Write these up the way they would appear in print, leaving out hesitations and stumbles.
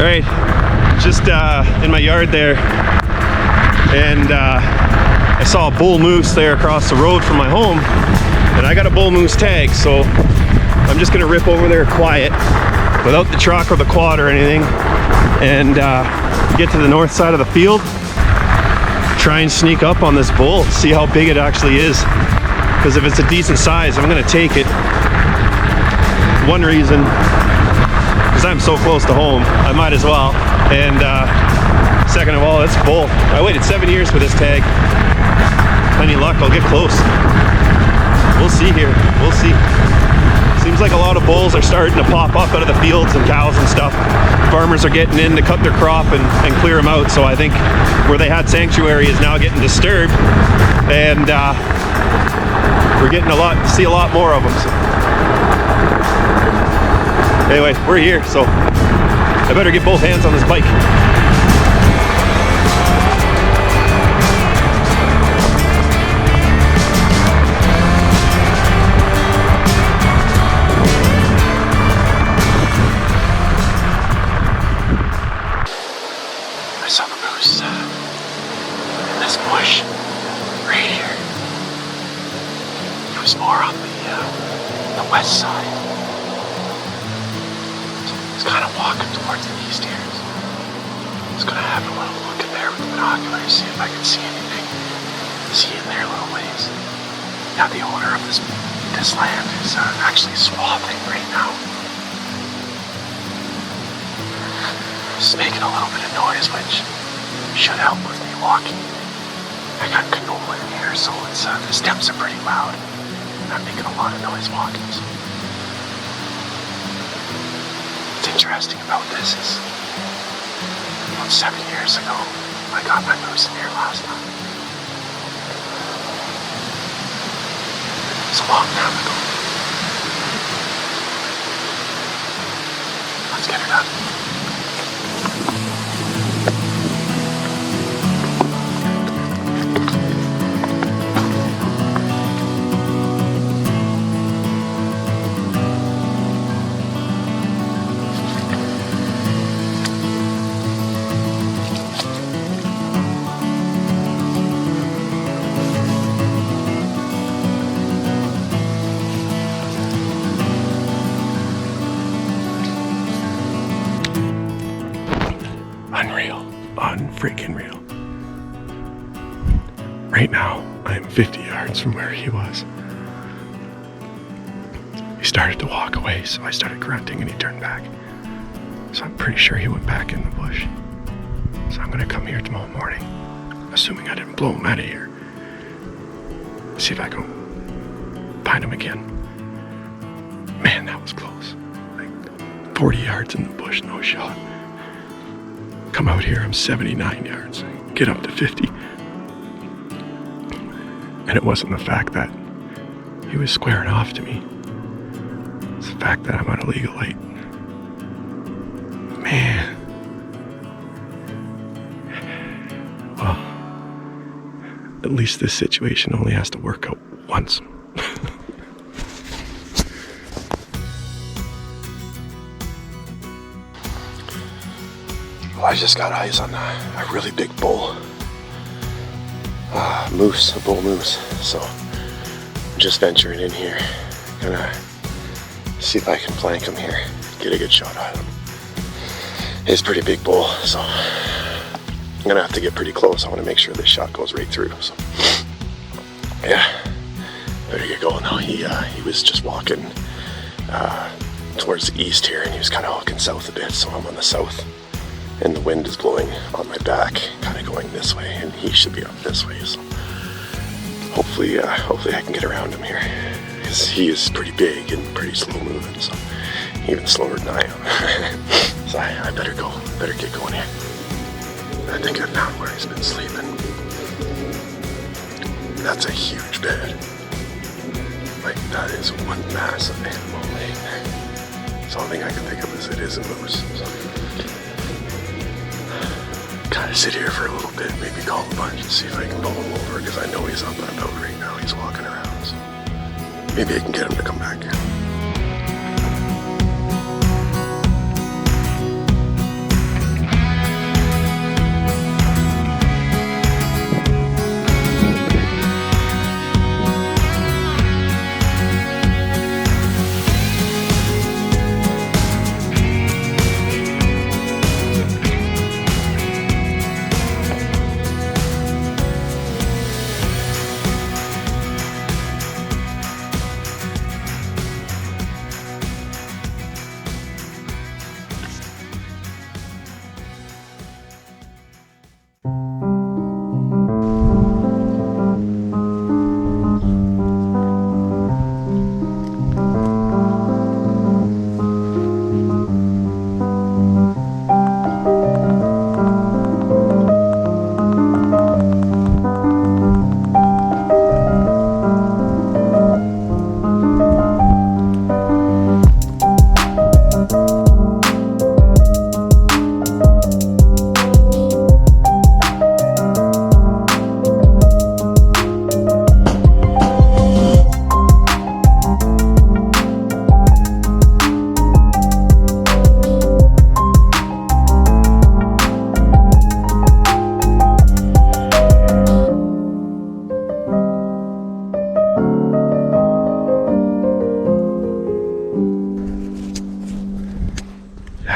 Alright, just in my yard there, and I saw a bull moose there across the road from my home, and I got a bull moose tag, so I'm just gonna rip over there quiet without the truck or the quad or anything, and get to the north side of the field, try and sneak up on this bull, see how big it actually is, because if it's a decent size, I'm gonna take it. One reason, because I'm so close to home, I might as well. And second of all, it's bull. I waited 7 years for this tag. Any luck, I'll get close. We'll see here, we'll see. Seems like a lot of bulls are starting to pop up out of the fields and cows and stuff. Farmers are getting in to cut their crop and clear them out. So I think where they had sanctuary is now getting disturbed. And we're getting see a lot more of them. So. Anyway, we're here, so I better get both hands on this bike. I saw the moose in this bush right here. It was more on the west side. Kind of walking towards the east here. I was gonna have a little look in there with the binoculars, see if I could see anything. See in there a little ways. Now the owner of this land is actually swathing right now. It's making a little bit of noise, which should help with me walking. I got canola in here, so it's the steps are pretty loud. I'm making a lot of noise walking. So. Interesting about this is about 7 years ago I got my moose in here last time. It's a long time ago. Let's get her done. Freaking real. Right now, I'm 50 yards from where he was. He started to walk away, so I started grunting and he turned back. So I'm pretty sure he went back in the bush. So I'm gonna come here tomorrow morning, assuming I didn't blow him out of here. See if I can find him again. Man, that was close. Like 40 yards in the bush, no shot. Come out here, I'm 79 yards, get up to 50. And it wasn't the fact that he was squaring off to me. It's the fact that I'm on a legal light. Man. Well, at least this situation only has to work out once. I just got eyes on a really big bull. Moose, a bull moose. So I'm just venturing in here. Gonna see if I can flank him here, get a good shot at him. He's a pretty big bull, so I'm gonna have to get pretty close. I want to make sure this shot goes right through. So yeah, better get going now. He was just walking towards the east here, and he was kind of walking south a bit, so I'm on the south. And the wind is blowing on my back, kind of going this way, and he should be up this way. So hopefully I can get around him here, because he is pretty big and pretty slow moving, so even slower than I am. So I better get going here. I think I found where he's been sleeping. That's a huge bed. Like, that is one massive animal laying there. So the only thing I can think of is it is a moose. So kind of sit here for a little bit, maybe call a bunch and see if I can pull him over, because I know he's up and about right now. He's walking around, so maybe I can get him to come back here.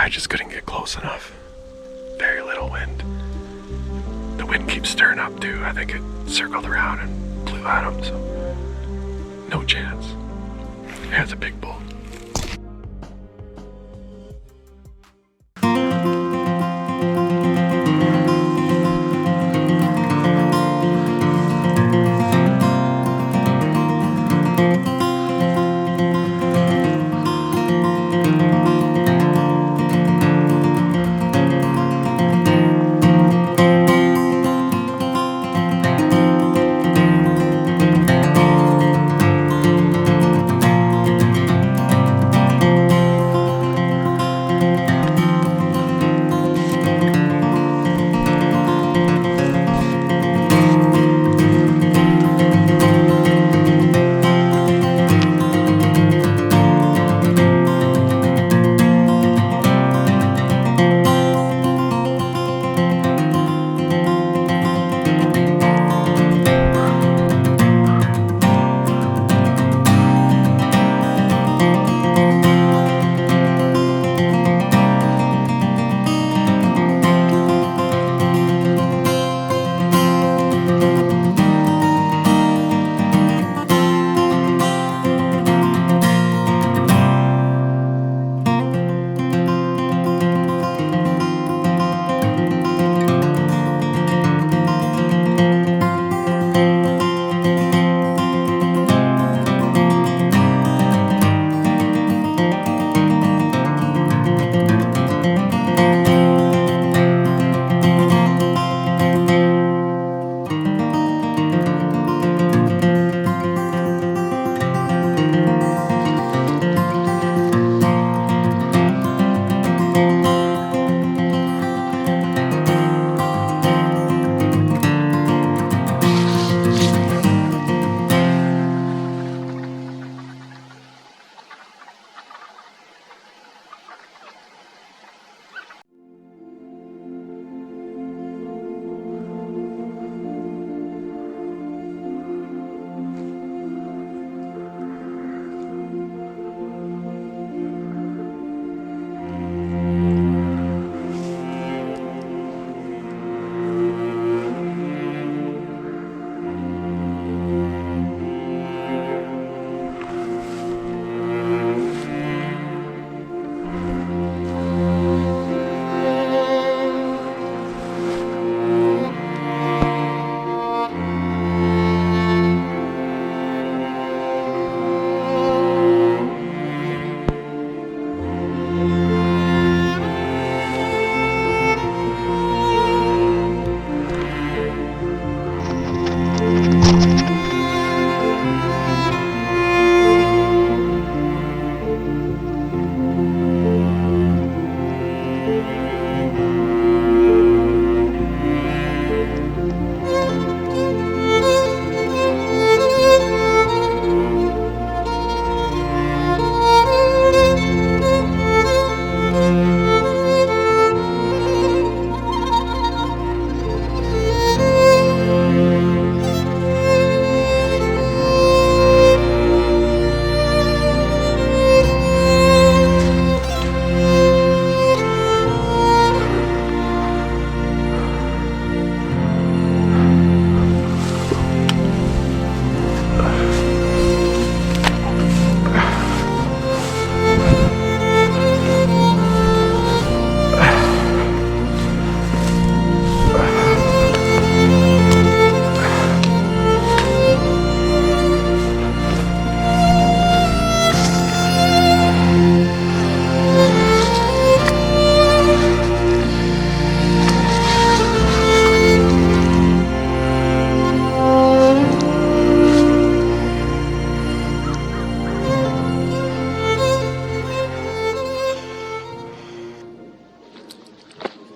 I just couldn't get close enough. Very little wind. The wind keeps stirring up too. I think it circled around and blew at him, so no chance. Yeah, it's a big bull.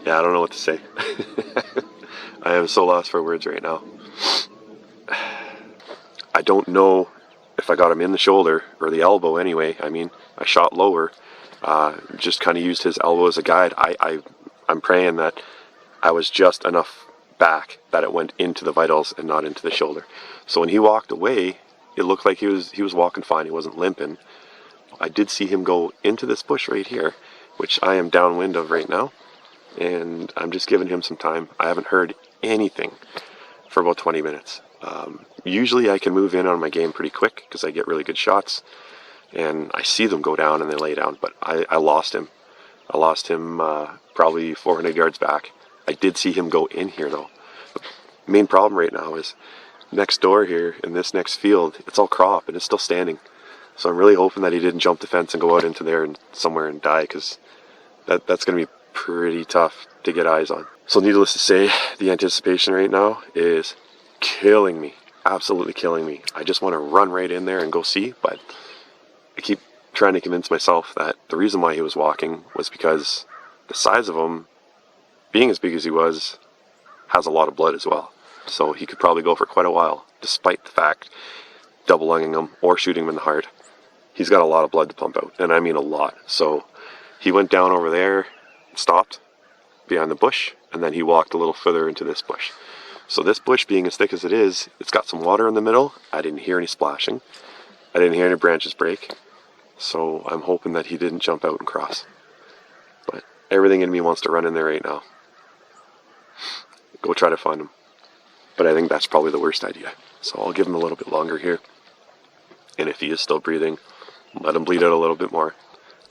Yeah, I don't know what to say. I am so lost for words right now. I don't know if I got him in the shoulder or the elbow anyway. I mean, I shot lower, just kind of used his elbow as a guide. I'm praying that I was just enough back that it went into the vitals and not into the shoulder. So when he walked away, it looked like he was walking fine. He wasn't limping. I did see him go into this bush right here, which I am downwind of right now, and I'm just giving him some time. I haven't heard anything for about 20 minutes. Usually I can move in on my game pretty quick because I get really good shots and I see them go down and they lay down, but I lost him. I lost him probably 400 yards back. I did see him go in here though. The main problem right now is next door here in this next field, it's all crop and it's still standing. So I'm really hoping that he didn't jump the fence and go out into there and somewhere and die, because that's going to be pretty tough to get eyes on. So needless to say, the anticipation right now is killing me. Absolutely killing me. I just want to run right in there and go see, but I keep trying to convince myself that the reason why he was walking was because the size of him, being as big as he was, has a lot of blood as well. So he could probably go for quite a while, despite the fact double lunging him or shooting him in the heart. He's got a lot of blood to pump out, and I mean a lot. So he went down over there, stopped behind the bush, and then he walked a little further into this bush. So this bush, being as thick as it is, it's got some water in the middle. I didn't hear any splashing. I didn't hear any branches break. So I'm hoping that he didn't jump out and cross. But everything in me wants to run in there right now. Go try to find him. But I think that's probably the worst idea. So I'll give him a little bit longer here. And if he is still breathing, let him bleed out a little bit more.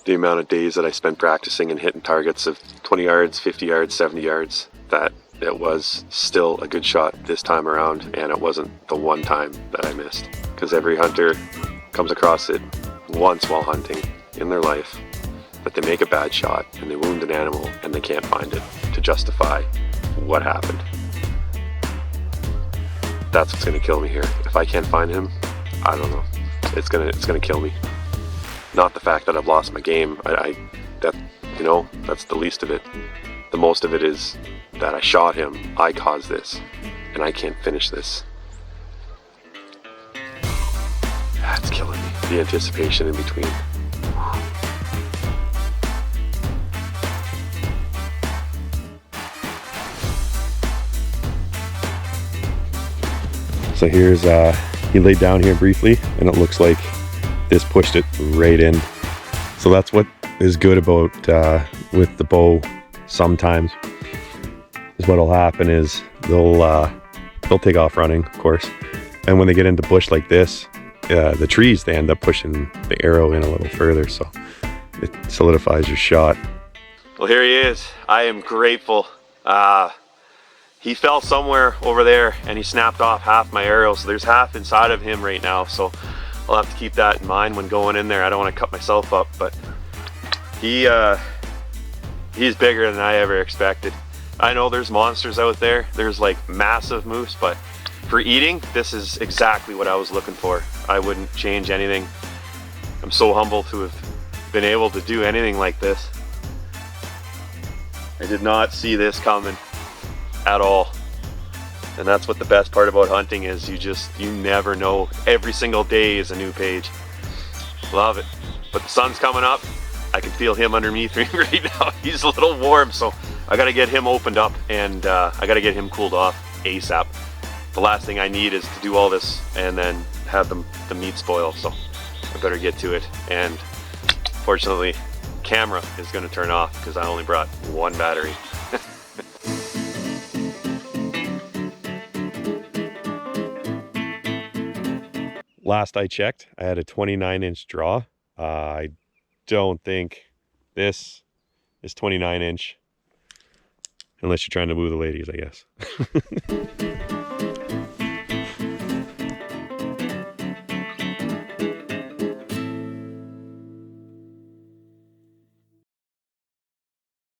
The amount of days that I spent practicing and hitting targets of 20 yards, 50 yards, 70 yards, that it was still a good shot this time around, and it wasn't the one time that I missed. Because every hunter comes across it once while hunting in their life, that they make a bad shot and they wound an animal and they can't find it to justify what happened. That's what's going to kill me here. If I can't find him, I don't know. It's gonna kill me. Not the fact that I've lost my game. That's the least of it. The most of it is that I shot him. I caused this, and I can't finish this. That's killing me. The anticipation in between. So here's he laid down here briefly, and it looks like this pushed it right in. So that's what is good about with the bow. Sometimes is what'll happen is they'll take off running, of course, and when they get into bush like this, the trees, they end up pushing the arrow in a little further, so it solidifies your shot. Well, here he is. I am grateful. He fell somewhere over there and he snapped off half my arrow, so there's half inside of him right now, so I'll have to keep that in mind when going in there. I don't want to cut myself up, but he's bigger than I ever expected. I know there's monsters out there, there's like massive moose, but for eating, this is exactly what I was looking for. I wouldn't change anything. I'm so humbled to have been able to do anything like this. I did not see this coming at all. And that's what the best part about hunting is. You never know. Every single day is a new page. Love it. But the sun's coming up. I can feel him underneath me right now. He's a little warm, so I gotta get him opened up, and I gotta get him cooled off ASAP. The last thing I need is to do all this and then have the meat spoil, so I better get to it. And fortunately, camera is gonna turn off because I only brought one battery. Last I checked, I had a 29-inch draw. I don't think this is 29-inch, unless you're trying to woo the ladies, I guess.